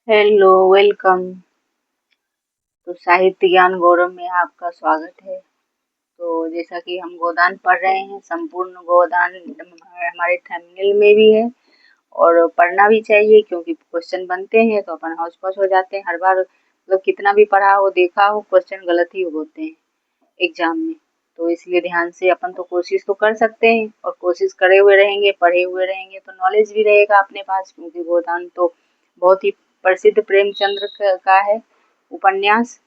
Hello, welcome. तो साहित्य ज्ञान गौरव में आपका स्वागत है। तो जैसा कि हम गोदान पढ़ रहे हैं, संपूर्ण गोदान हमारे थंबनेल में भी है और पढ़ना भी चाहिए क्योंकि क्वेश्चन बनते हैं तो अपन हौच पौच हो जाते हैं। हर बार मतलब कितना भी पढ़ा हो देखा हो क्वेश्चन गलत ही होते हैं एग्जाम में। तो इसलिए ध्यान से अपन तो कोशिश तो कर सकते हैं और कोशिश करे हुए रहेंगे, पढ़े हुए रहेंगे तो नॉलेज भी रहेगा अपने पास, क्योंकि गोदान तो बहुत ही प्रसिद्ध प्रेमचंद्र का है उपन्यास,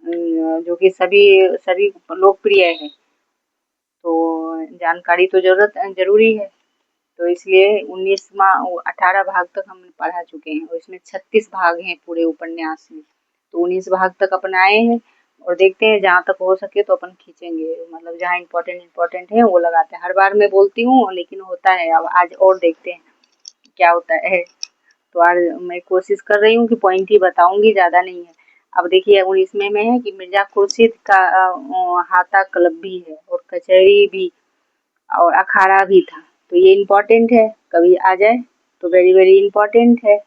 जो कि सभी सभी लोकप्रिय है। तो जानकारी तो जरूरी है। तो इसलिए 18 भाग तक हम पढ़ा चुके हैं और इसमें 36 भाग हैं पूरे उपन्यास में। तो 19 भाग तक अपन आए हैं और देखते हैं, जहाँ तक हो सके तो अपन खींचेंगे, मतलब जहाँ इम्पोर्टेंट है वो लगाते हैं। हर बार मैं बोलती हूँ लेकिन होता है। अब आज और देखते हैं क्या होता है। तो आज मैं कोशिश कर रही हूँ कि पॉइंट ही बताऊंगी, ज़्यादा नहीं है। अब देखिए 19वें में है कि मिर्जा खुर्शीद का हाथा क्लब भी है और कचहरी भी और अखाड़ा भी था। तो ये इम्पोर्टेंट है, कभी आ जाए तो वेरी वेरी इम्पोर्टेंट है,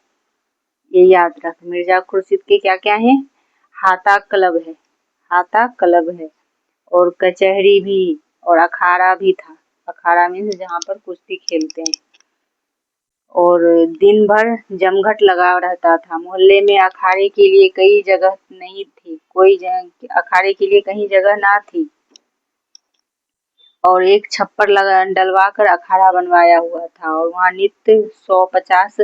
ये याद रख। मिर्जा खुर्शीद के क्या क्या है? हाथा क्लब है, हाथा क्लब है और कचहरी भी और अखाड़ा भी था। अखाड़ा में जहाँ पर कुश्ती खेलते हैं। और दिन भर जमघट लगा रहता था। मोहल्ले में अखाड़े के लिए कई जगह नहीं थी, अखाड़े के लिए कहीं जगह ना थी और एक छप्पर लगा डलवा कर अखाड़ा बनवाया हुआ था और वहाँ नित्य 150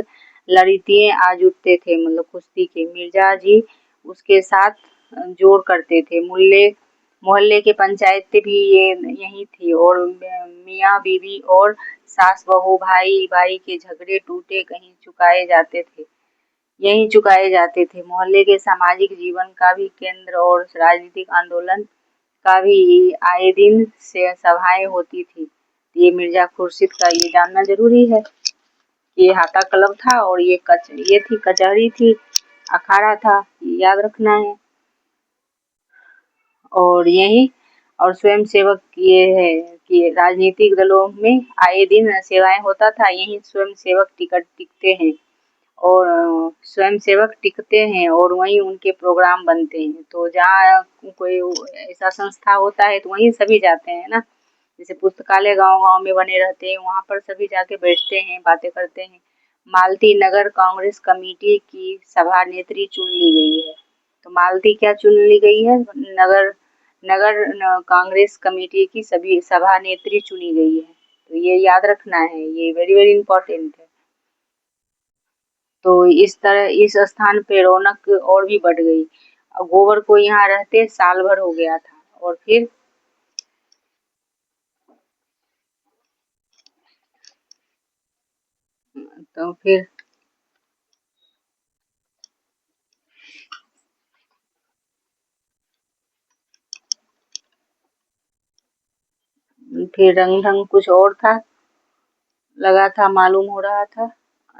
लड़ितिये आ जुटते थे, मतलब कुश्ती के। मिर्जा जी उसके साथ जोड़ करते थे। मोहल्ले के पंचायतें भी ये यही थी और मियाँ बीवी और सास बहू भाई भाई के झगड़े टूटे कहीं चुकाए जाते थे। मोहल्ले के सामाजिक जीवन का भी केंद्र और राजनीतिक आंदोलन का भी आए दिन से सभाएं होती थी। ये मिर्जा खुर्शीद का ये जानना जरूरी है। ये हाथा क्लब था और ये थी कचहरी थी, अखाड़ा था, ये याद रखना है। और यही और स्वयं सेवक ये है कि राजनीतिक दलों में आए दिन सेवाएं होता था, यही स्वयं सेवक टिकते हैं और स्वयं सेवक टिकते हैं और वहीं उनके प्रोग्राम बनते हैं। तो जहाँ कोई ऐसा संस्था होता है तो वहीं सभी जाते हैं ना। जैसे पुस्तकालय गांव-गांव में बने रहते हैं, वहाँ पर सभी जाके बैठते हैं, बातें करते हैं। मालती नगर कांग्रेस कमेटी की सभा नेत्री चुन ली गई है। तो मालती क्या चुन ली गई है? नगर नगर कांग्रेस कमेटी की सभी सभा नेत्री चुनी गई है। तो ये याद रखना है, ये वेरी वेरी इंपॉर्टेंट है। तो इस तरह इस स्थान पे रौनक और भी बढ़ गई। गोबर को यहाँ रहते साल भर हो गया था और तो फिर रंग ढंग कुछ और था, लगा था, मालूम हो रहा था।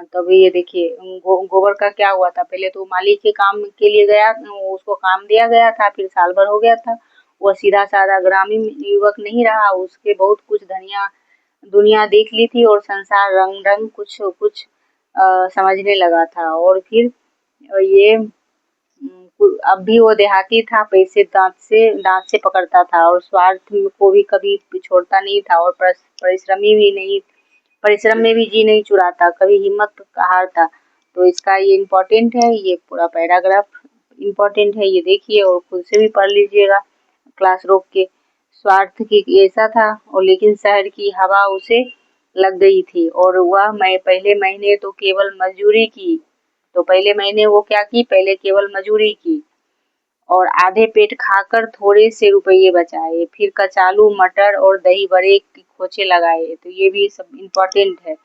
तभी ये देखिए गोबर का क्या हुआ था। पहले तो माली के काम के लिए गया, उसको काम दिया गया था, फिर साल भर हो गया था। वह सीधा साधा ग्रामीण युवक नहीं रहा, उसके बहुत कुछ दुनिया देख ली थी और संसार रंग ढंग कुछ कुछ समझने लगा था। और फिर ये अब भी वो देहाती था, पैसे दांत से पकड़ता था और स्वार्थ को भी कभी छोड़ता नहीं था और परिश्रम में भी जी नहीं चुराता, कभी हिम्मत हारता। तो इसका ये इम्पोर्टेंट है, ये पूरा पैराग्राफ इम्पोर्टेंट है, ये देखिए और खुद से भी पढ़ लीजिएगा क्लास रोक के। स्वार्थ की ऐसा था और लेकिन शहर की हवा उसे लग गई थी और वह मैं पहले महीने तो केवल मजदूरी की। तो पहले महीने वो क्या की? पहले केवल मजदूरी की और आधे पेट खाकर थोड़े से रुपये बचाए, फिर कचालू मटर और दही बड़े की खोचे लगाए। तो ये भी सब इम्पोर्टेंट है।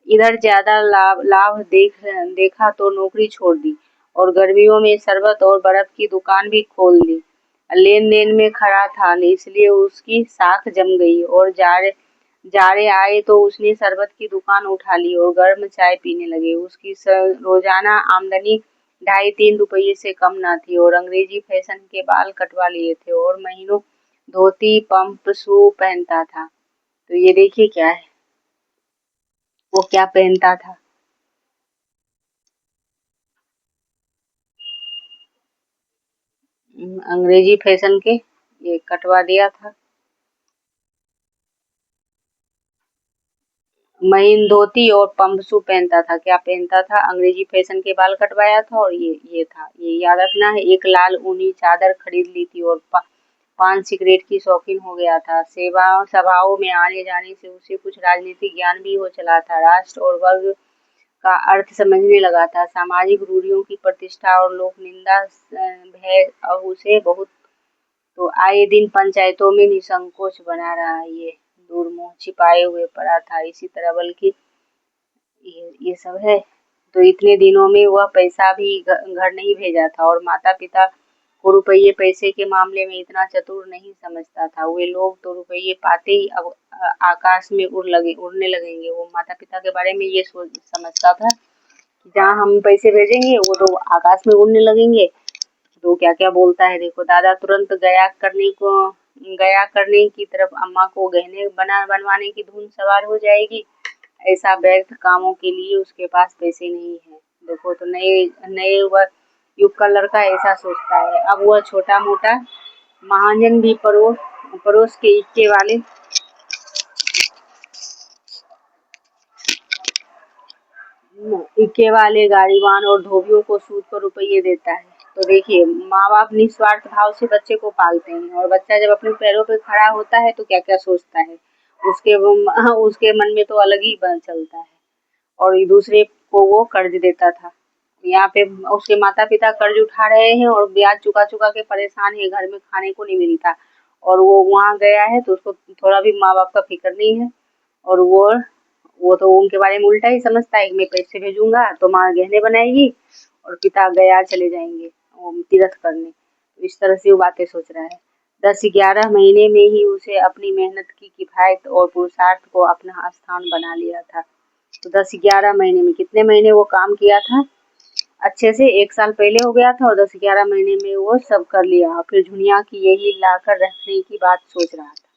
इधर ज्यादा लाभ देखा तो नौकरी छोड़ दी और गर्मियों में शरबत और बर्फ की दुकान भी खोल दी। लेन देन में खड़ा था इसलिए उसकी साख जम गई और जाड़े आए तो उसने शरबत की दुकान उठा ली और गर्म चाय पीने लगे। उसकी रोजाना आमदनी 2.5-3 रुपये से कम न थी और अंग्रेजी फैशन के बाल कटवा लिए थे और महीनों धोती पंप शू पहनता था। तो ये देखिए क्या है, वो क्या पहनता था। अंग्रेजी फैशन के ये कटवा दिया था। महीन धोती और पम्प शू पहनता था। क्या पहनता था? अंग्रेजी फैशन के बाल कटवाया था और ये था, ये याद रखना है। एक लाल ऊनी चादर खरीद ली थी और पान सिगरेट की शौकीन हो गया था। सेवा सभाओं में आने जाने से उसे कुछ राजनीतिक ज्ञान भी हो चला था। राष्ट्र और वर्ग का अर्थ समझने लगा था। सामाजिक रूढ़ियों की प्रतिष्ठा और लोक निंदा भय अब उसे बहुत, तो आए दिन पंचायतों में निसंकोच बना रहा। ये दूरमुंह छिपाए हुए पड़ा था। इसी तरह बल्कि ये सब है। तो इतने दिनों में वह पैसा भी घर नहीं भेजा था और माता पिता को रुपये पैसे के मामले में इतना चतुर नहीं समझता था। वे लोग तो रुपये पाते ही अब आकाश में उड़ने लगेंगे। वो माता पिता के बारे में ये सोच समझता था कि जहाँ हम पैसे भेजेंगे वो तो आकाश में उड़ने लगेंगे। तो क्या क्या बोलता है देखो। दादा तुरंत गया करने की तरफ। अम्मा को गहने बनवाने की धुन सवार हो जाएगी। ऐसा व्यर्थ कामों के लिए उसके पास पैसे नहीं है। देखो तो नए नए युग का लड़का ऐसा सोचता है। अब वह छोटा मोटा महाजन भी पड़ोस के इक्के वाले गाड़ीवान और धोबियों को सूद पर रुपये देता है। तो देखिए, माँ बाप निस्वार्थ भाव से बच्चे को पालते हैं और बच्चा जब अपने पैरों पे खड़ा होता है तो क्या क्या सोचता है, उसके मन में तो अलग ही चलता है। और दूसरे को वो कर्ज देता था। यहाँ पे उसके माता पिता कर्ज उठा रहे हैं और ब्याज चुका चुका के परेशान है। घर में खाने को नहीं मिलता और वो वहाँ गया है तो उसको थोड़ा भी माँ बाप का फिक्र नहीं है। और वो तो उनके बारे में उल्टा ही समझता है कि मैं पैसे भेजूंगा तो माँ गहने बनाएगी और पिता गया चले जाएंगे तीर्थ करने। तो इस तरह से वो बातें सोच रहा है। 10-11 महीने में ही उसे अपनी मेहनत की किफायत और पुरुषार्थ को अपना स्थान बना लिया था। तो 10-11 महीने में कितने महीने वो काम किया था अच्छे से? 1 साल पहले हो गया था और 10-11 महीने में वो सब कर लिया। फिर झुनिया की यही लाकर रखने की बात सोच रहा था।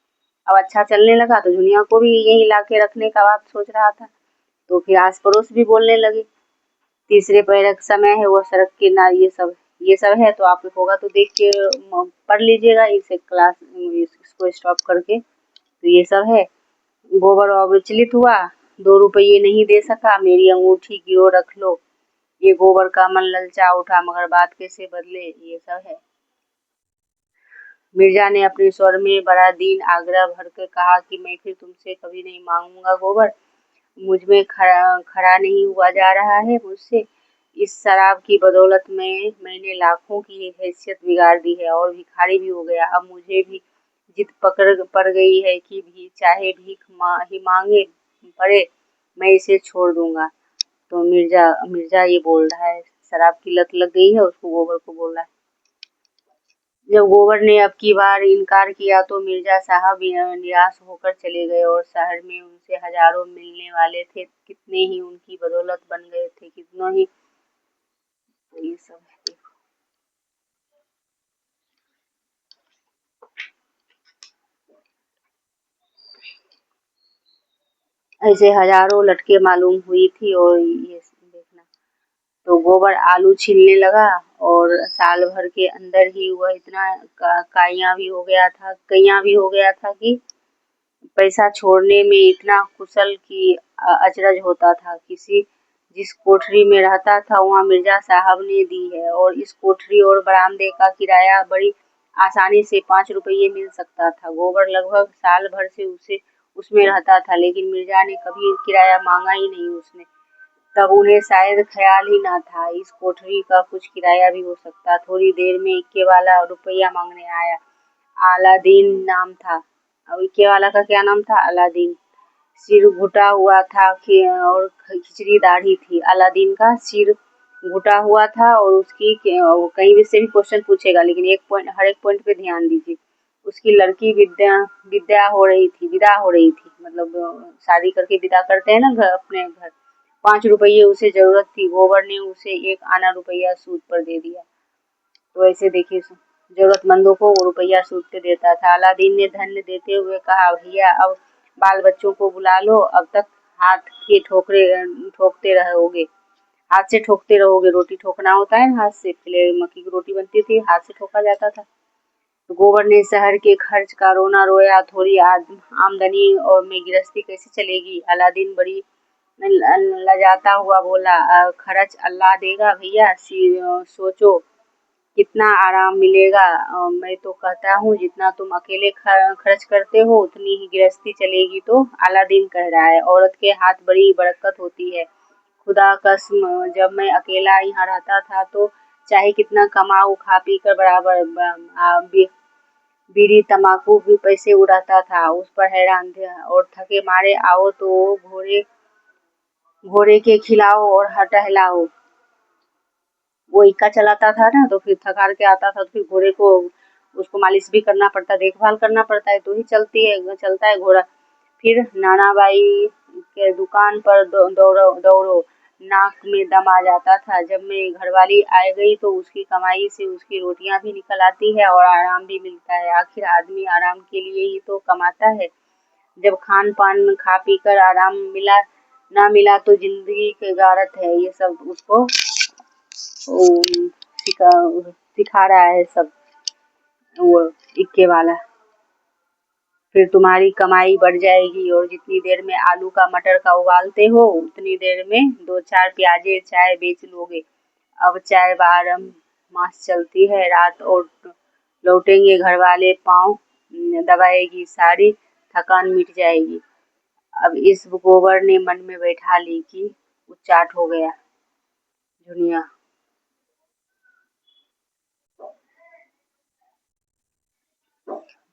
अब अच्छा चलने लगा तो झुनिया को भी यही ला के रखने का बात सोच रहा था। तो फिर आस पड़ोस भी बोलने लगे। तीसरे पहर का समय है, वो सड़क किनारे ये सब है। तो आप होगा तो देख के पढ़ लीजिएगा इसे क्लास इसको स्टॉप करके। तो ये सब है। गोबर अविचलित हुआ, 2 रुपये नहीं दे सका, मेरी अंगूठी गिरो रख लो। ये गोबर का मन ललचा उठा मगर बात कैसे बदले, ये सब है। मिर्जा ने अपने स्वर में बड़ा दीन आग्रह भर कर कहा कि मैं फिर तुमसे कभी नहीं मांगूंगा गोबर। मुझ में खड़ा नहीं हुआ जा रहा है मुझसे। इस शराब की बदौलत में मैंने लाखों की हैसियत बिगाड़ दी है और भिखारी भी हो गया। अब मुझे भी जिद पकड़ पड़ गई है कि भी चाहे भीख ही मांगे पड़े, मैं इसे छोड़ दूंगा। तो मिर्जा ये बोल रहा है, शराब की लत लग गई है उसको, गोबर को बोल रहा है। जब गोबर ने अब की बार इनकार किया तो मिर्जा साहब निराश होकर चले गए और शहर में उनसे हजारों मिलने वाले थे। कितने ही उनकी बदौलत बन गए थे, कितनों ही। तो ये सब है। ऐसे हजारों लटके मालूम हुई थी। और ये देखना, तो गोबर आलू छीलने लगा और साल भर के अंदर ही वह इतना काइया भी हो गया था कि पैसा छोड़ने में इतना कुशल कि अचरज होता था। जिस कोठरी में रहता था वहाँ मिर्जा साहब ने दी है और इस कोठरी और बरामदे का किराया बड़ी आसानी से 5 रुपये मिल सकता था। गोबर लगभग साल भर से उसे उसमें रहता था लेकिन मिर्जा ने कभी किराया मांगा ही नहीं उसने। तब उन्हें शायद ख्याल ही ना था इस कोठरी का कुछ किराया भी हो सकता। थोड़ी देर में इक्के वाला रुपया मांगने आया। अलादीन नाम था। अब इक्के वाला का क्या नाम था? अलादीन। सिर घुटा हुआ था और खिचड़ी दाढ़ी थी। अलादीन का सिर घुटा हुआ था और उसकी कहीं भी से भी क्वेश्चन पूछेगा लेकिन हर एक पॉइंट पे ध्यान दीजिए। उसकी लड़की विदा हो रही थी, मतलब शादी करके विदा करते हैं ना घर अपने घर। 5 रुपये उसे जरूरत थी। गोबर ने उसे 1 आना रुपया सूद पर दे दिया। तो ऐसे देखिए, जरूरतमंदों को वो रुपया सूद पे देता था। अलादीन ने धन्य देते हुए कहा, भैया अब बाल बच्चों को बुला लो, अब तक हाथ के ठोकते रहोगे। हाथ से ठोकते रहोगे, रोटी ठोकना होता है हाथ से, पहले मक्की की रोटी बनती थी हाथ से ठोका जाता था। तो गोबर ने शहर के खर्च का रोना रोया, थोड़ी आमदनी और में गृहस्थी कैसे चलेगी। अलादीन बड़ी लजाता हुआ बोला, खर्च अल्लाह देगा भैया, सोचो कितना आराम मिलेगा। मैं तो कहता हूँ जितना तुम अकेले खर्च करते हो उतनी ही गृहस्थी चलेगी। तो अलादीन कह रहा है, औरत के हाथ बड़ी बरकत होती है, खुदा कसम जब मैं अकेला यहाँ रहता था तो चाहे कितना कमाऊँ खा पी कर बराबर, बीड़ी तम्बाकू भी पैसे उड़ाता था। उस पर हैरान थे और थके मारे आओ तो घोड़े घोड़े के खिलाओ और टहलाओ। वो इक्का चलाता था ना, तो फिर थक हार के आता था तो फिर घोड़े को उसको मालिश भी करना पड़ता, देखभाल करना पड़ता है, तो ही चलता है घोड़ा। फिर नानाबाई के दुकान पर दौड़ो, नाक में दम आ जाता था। जब मैं घरवाली आ गई तो उसकी कमाई से उसकी रोटियां भी निकल आती है और आराम भी मिलता है। आखिर आदमी आराम के लिए ही तो कमाता है। जब खान पान में खा पी कर आराम ना मिला तो जिंदगी की गारत है। ये सब उसको सिखा रहा है सब वो इक्के वाला। फिर तुम्हारी कमाई बढ़ जाएगी और जितनी देर में आलू का मटर का उबालते हो उतनी देर में दो चार प्याजे चाय बेच लोगे। अब चाय 12 मास चलती है। रात और लौटेंगे घर वाले, पाँव दबाएगी, सारी थकान मिट जाएगी। अब इस गोबर ने मन में बैठा ली कि उच्चाट हो गया दुनिया।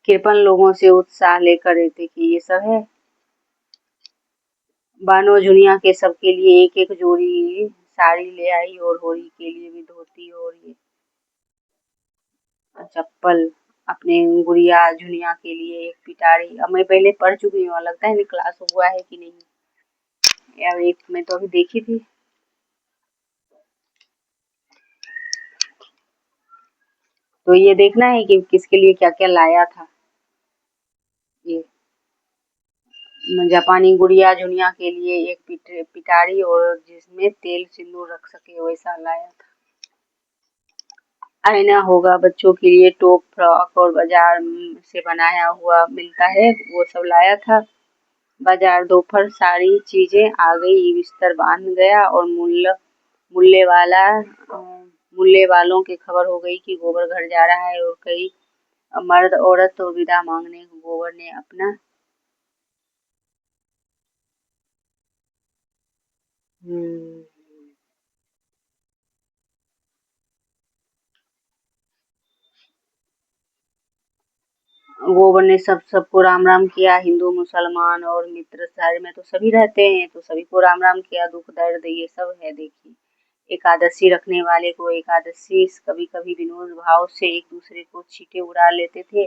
कृपण लोगों से उत्साह लेकर रहते कि ये सब है। बानो जुनिया के सबके लिए एक एक जोड़ी साड़ी ले आई और होली के लिए भी धोती और ये चप्पल। अपने गुड़िया जुनिया के लिए एक पिटारी। अब मैं पहले पढ़ चुकी हूँ, लगता है क्लास हुआ है कि नहीं यार, एक मैं तो अभी देखी थी। तो ये देखना है कि किसके लिए क्या क्या लाया था। ये जापानी गुड़िया जुनिया के लिए एक पिटारी और जिसमें तेल सिंदूर रख सके वैसा लाया था। आईना होगा बच्चों के लिए, टॉप फ्रॉक और बाजार से बनाया हुआ मिलता है वो सब लाया था। बाजार दोपहर सारी चीजें आ गई, बिस्तर बांध गया और मुल्ले वालों की खबर हो गई कि गोबर घर जा रहा है। और कई मर्द औरत तो विदा मांगने गोबर ने अपना गोबर ने सबको राम राम किया। हिंदू मुसलमान और मित्र शहर में तो सभी रहते हैं, तो सभी को राम राम किया। दुख दर्द ये सब है। देखिए, एकादशी रखने वाले को एकादशी कभी कभी विनोद भाव से एक दूसरे को छींटे उड़ा लेते थे।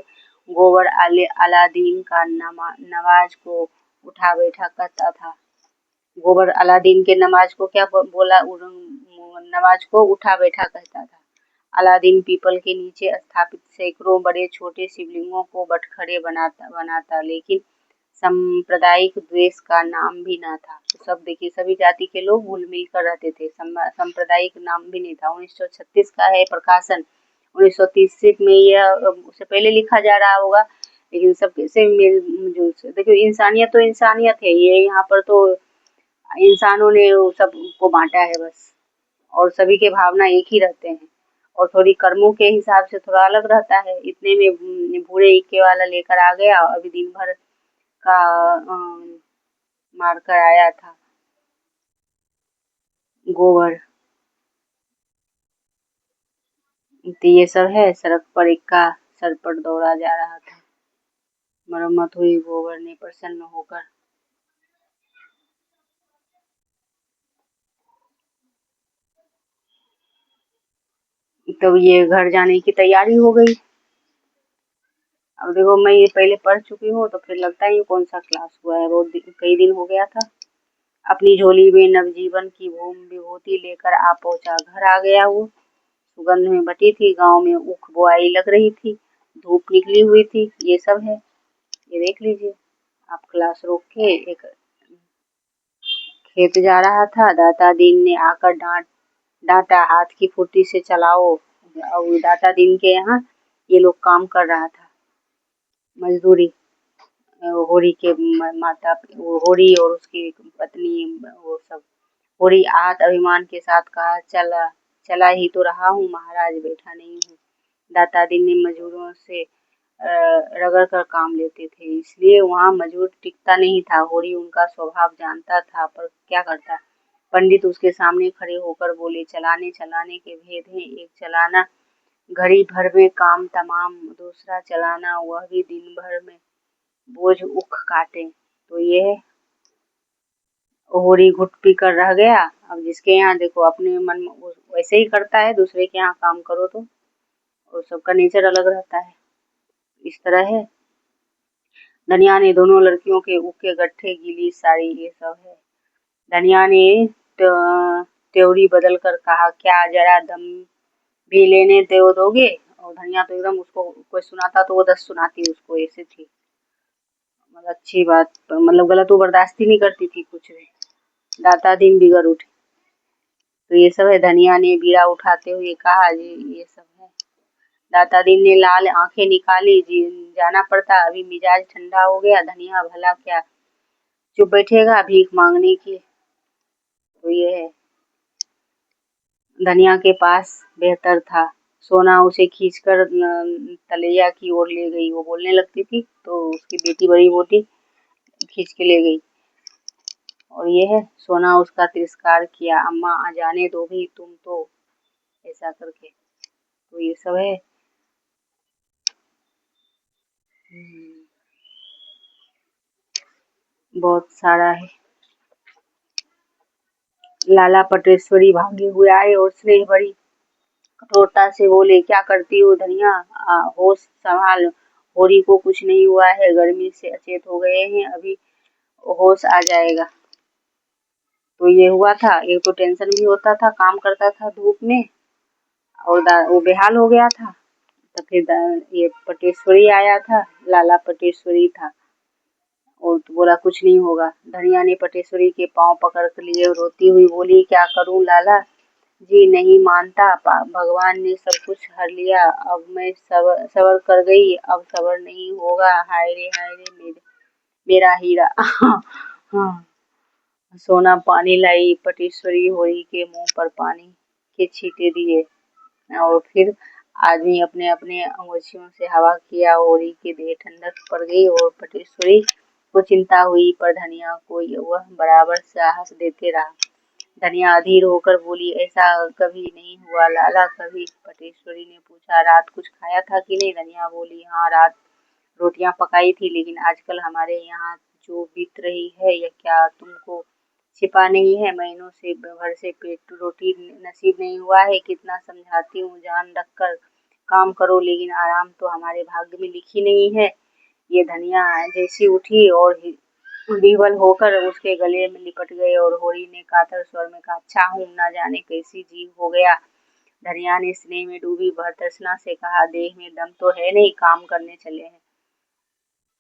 गोबर अलादीन का नमाज को उठा बैठा करता था। गोबर अलादीन के नमाज को क्या बोला, नमाज को उठा बैठा कहता था। अलादीन पीपल के नीचे स्थापित सैकड़ों बड़े छोटे शिवलिंगों को बटखरे बनाता बनाता, लेकिन सांप्रदायिक द्वेष का नाम भी ना था। तो सब देखिए, सभी जाति के लोग घुल मिल कर रहते थे, सांप्रदायिक नाम भी नहीं था। 1936 का है प्रकाशन। 1930 में यह उससे पहले लिखा जा रहा होगा, लेकिन सब कैसे मिलजुल से देखिए। इंसानियत तो इंसानियत है, ये यहाँ पर तो इंसानों ने सबको बांटा है बस। और सभी के भावना एक ही रहते हैं और थोड़ी कर्मों के हिसाब से थोड़ा अलग रहता है। इतने में बूढ़े इक्के वाला लेकर आ गया, अभी दिन भर का मार कर आया था गोबर। तो ये सब है। सड़क पर इक्का सर पर दौड़ा जा रहा था। मरम्मत हुई, गोबर ने प्रसन्न होकर। तब ये घर जाने की तैयारी हो गई। अब देखो, मैं ये पहले पढ़ चुकी हूँ तो फिर लगता है ये कौन सा क्लास हुआ है, बहुत कई दिन हो गया था। अपनी झोली में नवजीवन की विभूति लेकर आ पहुंचा। घर आ गया वो, सुगंध में बटी थी। गांव में ऊख बोआई लग रही थी, धूप निकली हुई थी। ये सब है, ये देख लीजिए। आप क्लास रोक के एक खेत जा रहा था। दाता दीन ने आकर डांटा, हाथ की फुर्ती से चलाओ। और दाता दीन के यहाँ ये लोग काम कर रहा था, मजदूरी। होरी के माता, होरी और उसकी पत्नी, वो सब। होरी आहत अभिमान के साथ कहा, चला ही तो रहा हूँ महाराज, बैठा नहीं हूँ। दाता दीन ने मजदूरों से रगड़ कर काम लेते थे, इसलिए वहाँ मजदूर टिकता नहीं था। होरी उनका स्वभाव जानता था, पर क्या करता। पंडित उसके सामने खड़े होकर बोले, चलाने चलाने के भेद हैं। एक चलाना घड़ी भर में काम तमाम, दूसरा चलाना वह भी दिन भर में बोझ उख काटे। तो ये होरी घुट पी कर रह गया। अब जिसके यहाँ देखो अपने मन में वैसे ही करता है, दूसरे के यहाँ काम करो तो, और सबका नेचर अलग रहता है। इस तरह है। धनिया ने दोनों लड़कियों के उके गट्ठे, गीली साड़ी, ये सब है। धनिया ने त्योरी बदल कर कहा, क्या जरा दम भी लेने दोगे। और धनिया तो एकदम, उसको कोई सुनाता तो वो 10 सुनाती, उसको ऐसे थी। मतलब अच्छी बात, मतलब गलत वो बर्दाश्त ही नहीं करती थी कुछ भी। दाता दीन बिगड़ उठे। तो ये सब है। धनिया ने बीड़ा उठाते हुए कहा, जी ये सब है। दाता दीन ने लाल आंखें निकाली, जी जाना पड़ता, अभी मिजाज ठंडा हो गया। धनिया भला क्या चुप बैठेगा भीख मांगने की। तो ये है। धनिया के पास बेहतर था। सोना उसे खींचकर तलैया की ओर ले गई। वो बोलने लगती थी तो उसकी बेटी, बड़ी बेटी, खींच के ले गई। और ये है। सोना उसका तिरस्कार किया, अम्मा आ जाने दो भी तुम तो, ऐसा करके। तो ये सब है। बहुत सारा है। लाला पटेश्वरी भागे हुए आए और स्नेह भरी कठोरता से बोले, क्या करती हो धनिया, होश संभाल। होरी को कुछ नहीं हुआ है, गर्मी से अचेत हो गए हैं, अभी होश आ जाएगा। तो ये हुआ था। एक तो टेंशन भी होता था, काम करता था धूप में, और वो बेहाल हो गया था। तो फिर ये पटेश्वरी आया था, लाला पटेश्वरी था, और तो बोला कुछ नहीं होगा। धनिया ने पटेश्वरी के पांव पकड़ कर लिए, रोती हुई बोली, क्या करूं लाला जी, नहीं मानता। भगवान ने सब कुछ हर लिया, अब मैं सबर कर गई, अब सबर नहीं होगा। हाय रे मेरा हीरा। हाँ। सोना पानी लाई। पटेश्वरी होरी के मुंह पर पानी के छींटे दिए, और फिर आदमी अपने अपने अंगुलियों से हवा किया। होरी के देह ठंडक पड़ गई और पटेश्वरी को चिंता हुई, पर धनिया को वह बराबर साहस देते रहा। धनिया अधीर होकर बोली, ऐसा कभी नहीं हुआ लाला, कभी। पटेश्वरी ने पूछा, रात कुछ खाया था कि नहीं। धनिया बोली, हाँ रात रोटियां पकाई थी, लेकिन आजकल हमारे यहाँ जो बीत रही है यह क्या तुमको छिपा नहीं है। महीनों से भर से पेट रोटी नसीब नहीं हुआ है। कितना समझाती हूँ, जान रखकर काम करो, लेकिन आराम तो हमारे भाग्य में लिखी नहीं है। ये धनिया जैसी उठी और विह्वल होकर उसके गले में लिपट गए, और होरी ने कातर स्वर में कहा, अच्छा हूँ, न जाने कैसी जीव हो गया। धनिया ने स्नेह में डूबी भर्त्सना से कहा, देह में दम तो है नहीं, काम करने चले हैं।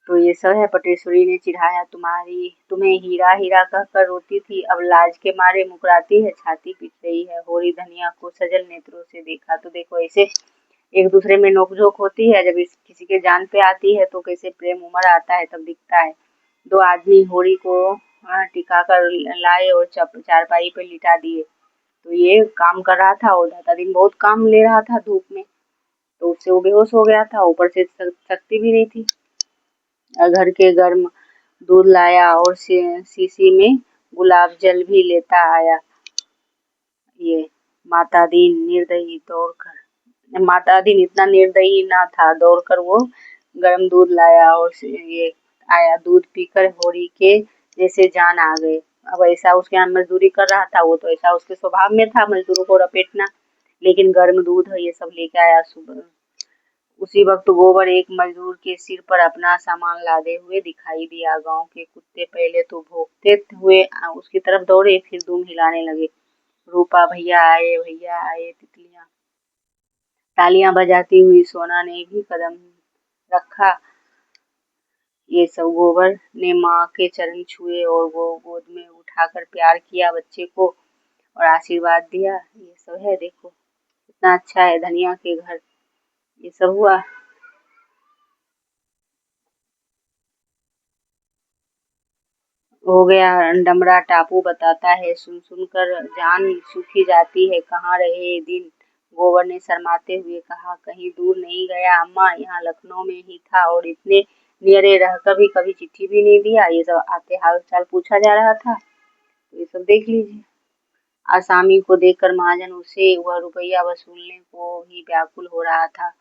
तो ये सब है। पटेश्वरी ने चिढ़ाया, तुम्हें हीरा हीरा कहकर रोती थी, अब लाज के मारे मुकराती है, छाती पीट रही है। होरी धनिया को सजल नेत्रों से देखा। तो देखो ऐसे एक दूसरे में नोकझोंक होती है, जब किसी के जान पे आती है तो कैसे प्रेम उमड़ आता है, तब दिखता है। दो आदमी होरी को टिका कर लाए और चारपाई पे लिटा दिए। तो ये काम कर रहा था, और दादा दिन बहुत काम ले रहा था धूप में, तो उससे वो बेहोश हो गया था। ऊपर से शक्ति भी नहीं थी। घर के गर्म दूध लाया और शीशी में गुलाब जल भी लेता आया। ये माता दीन निर्दयी दौड़कर, माता दीन इतना निर्दयी ना था, दौड़कर वो गर्म दूध लाया और ये आया। दूध पीकर होरी के जैसे जान आ गए। अब ऐसा उसके यहाँ मजदूरी कर रहा था, वो तो ऐसा उसके स्वभाव में था मजदूरों को रपेटना, लेकिन गर्म दूध है ये सब लेके आया सुबह। उसी वक्त गोबर एक मजदूर के सिर पर अपना सामान लादे हुए दिखाई दिया। गांव के कुत्ते पहले तो भौंकते हुए उसकी तरफ दौड़े, फिर दुम हिलाने लगे। रूपा भैया आए, तितलियां तालियां बजाती हुई। सोना ने भी कदम रखा। ये सब गोबर ने माँ के चरण छुए और वो गोद में उठा बैठाकर प्यार किया बच्चे को और आशीर्वाद दिया। ये सब है, देखो कितना अच्छा है। धनिया के घर ये सब हुआ। हो गया डमरा टापू बताता है, सुन सुनकर जान सूखी जाती है, कहाँ रहे ये दिन। गोबर ने शर्माते हुए कहा, कहीं दूर नहीं गया अम्मा, यहाँ लखनऊ में ही था और इतने नियरे रहकर भी कभी चिट्ठी भी नहीं दिया। ये सब आते हाल चाल पूछा जा रहा था, तो ये सब देख लीजिए। आसामी को देखकर महाजन उसे वह रुपया वसूलने को ही व्याकुल हो रहा था।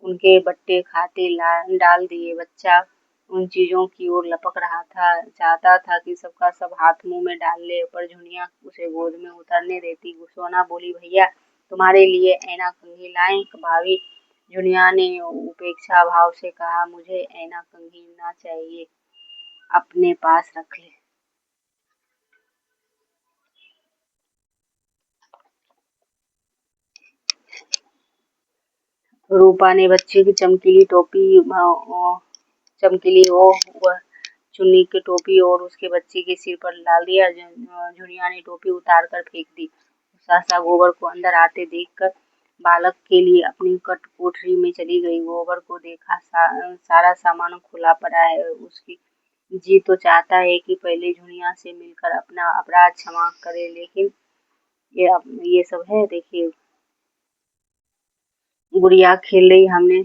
उनके बट्टे खाते डाल दिए। बच्चा उन चीजों की ओर लपक रहा था, चाहता था कि सबका सब हाथ मुंह में डाल ले, पर झुनिया उसे गोद में उतरने देती। सोना बोली, भैया तुम्हारे लिए ऐना कंघी लाएं। भाभी, झुनिया ने उपेक्षा भाव से कहा, मुझे ऐना कंघी ना चाहिए, अपने पास रख ले। रूपा ने बच्चे की चमकीली टोपी चमकीली वह चुन्नी की टोपी और उसके बच्चे के सिर पर डाल दिया। झुनिया ने टोपी उतार कर फेंक दी। सहसा गोबर को अंदर आते देखकर बालक के लिए अपनी कोठरी में चली गई। गोबर को देखा सारा सामान खुला पड़ा है। उसकी जी तो चाहता है कि पहले झुनिया से मिलकर अपना अपराध क्षमा करे, लेकिन ये सब है। देखिए, गुड़िया खेल रही, हमने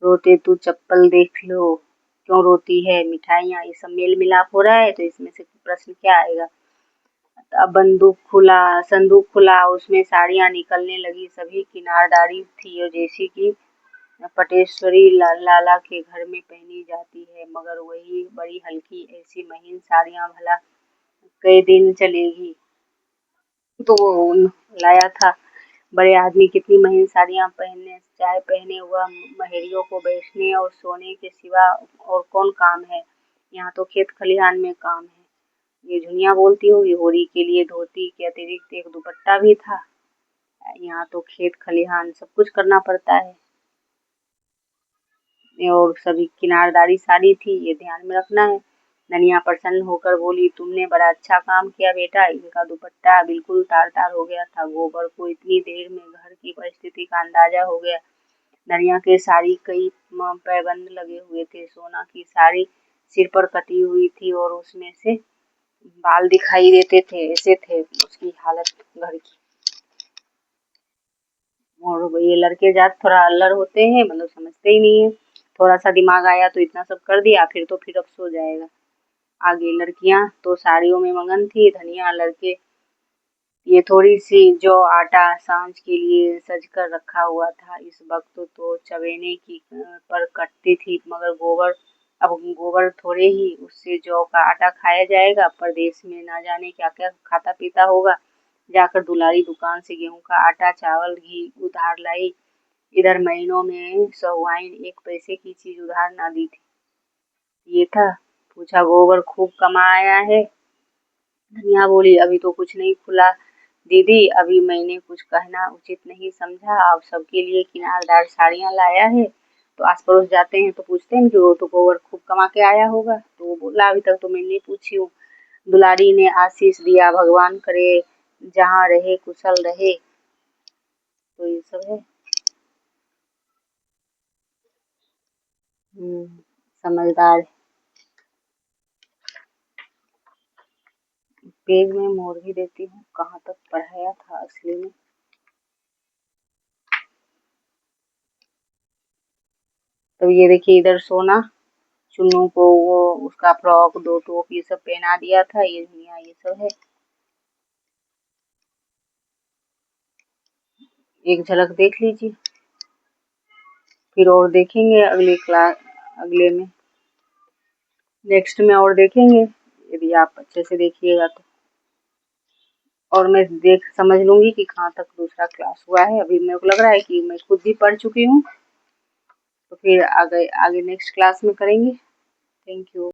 रोते तू चप्पल देख लो, क्यों रोती है, मिठाइयाँ, ये सब मेल मिलाप हो रहा है, तो इसमें से प्रश्न क्या आएगा। अब संदूक खुला, उसमें साड़ियाँ निकलने लगी। सभी किनारदारी थी और जैसी कि पटेश्वरी लाला के घर में पहनी जाती है, मगर वही बड़ी हल्की, ऐसी महीन साड़ियाँ भला कई दिन चलेगी। तो वो लाया था। बड़े आदमी कितनी महीन साड़ियाँ पहनने चाहे पहने, वह महेरियों को बैठने और सोने के सिवा और कौन काम है। यहाँ तो खेत खलिहान में काम है। ये झुनिया बोलती होगी, होरी के लिए धोती के अतिरिक्त एक दुपट्टा भी था। यहाँ तो खेत खलिहान सब कुछ करना पड़ता है। और सभी किनारदारी साड़ी थी, ये ध्यान में रखना है। ननिया प्रसन्न होकर बोली, तुमने बड़ा अच्छा काम किया बेटा। इनका दुपट्टा बिल्कुल तार तार हो गया था। गोबर को इतनी देर में घर की परिस्थिति का अंदाजा हो गया। ननिया के साड़ी कई पैबंद लगे हुए थे। सोना की साड़ी सिर पर कटी हुई थी और उसमें से बाल दिखाई देते थे, ऐसे थे उसकी हालत घर की। और ये लड़के जात थोड़ा अल्लड़ होते हैं, मतलब समझते ही नहीं है। थोड़ा सा दिमाग आया तो इतना सब कर दिया, फिर तो फिर अफसोस जाएगा। आगे लड़कियां तो साड़ियों में मगन थी, धनिया लड़के ये थोड़ी सी जौ आटा सांझ के लिए सज कर रखा हुआ था। इस वक्त तो चवेने की पर कटती थी, मगर अब गोबर थोड़े ही उससे जौ का आटा खाया जाएगा। परदेश में ना जाने क्या क्या खाता पीता होगा। जाकर दुलारी दुकान से गेहूं का आटा, चावल, घी उधार लाई। इधर महीनों में सहुआइन एक पैसे की चीज उधार ना दी थी। ये था। पूछा, गोबर खूब कमाया है। धनिया बोली, अभी तो कुछ नहीं खुला दीदी, अभी मैंने कुछ कहना उचित नहीं समझा। आप सबके लिए किनारदार साड़ियाँ लाया है, तो आस पड़ोस जाते हैं तो पूछते हैं कि वो तो गोबर खूब कमा के आया होगा। तो वो बोला, अभी तक तो मैं नहीं पूछी हूँ। दुलारी ने आशीष दिया, भगवान करे जहाँ रहे कुशल रहे। तो ये सब है। समझदार। पेज में मोड़ भी देती हूँ, कहाँ तक पढ़ाया था असली में। तो ये देखिए, इधर सोना चुन्नू को वो उसका फ्रॉक, दो टोप ये सब पहना दिया था। ये दुनिया ये सब है। एक झलक देख लीजिए, फिर और देखेंगे अगले में, नेक्स्ट में और देखेंगे, यदि आप अच्छे से देखिएगा तो। और मैं देख समझ लूंगी कि कहाँ तक दूसरा क्लास हुआ है। अभी मेरे को लग रहा है कि मैं खुद भी पढ़ चुकी हूँ, तो फिर आगे आगे नेक्स्ट क्लास में करेंगे। Thank you.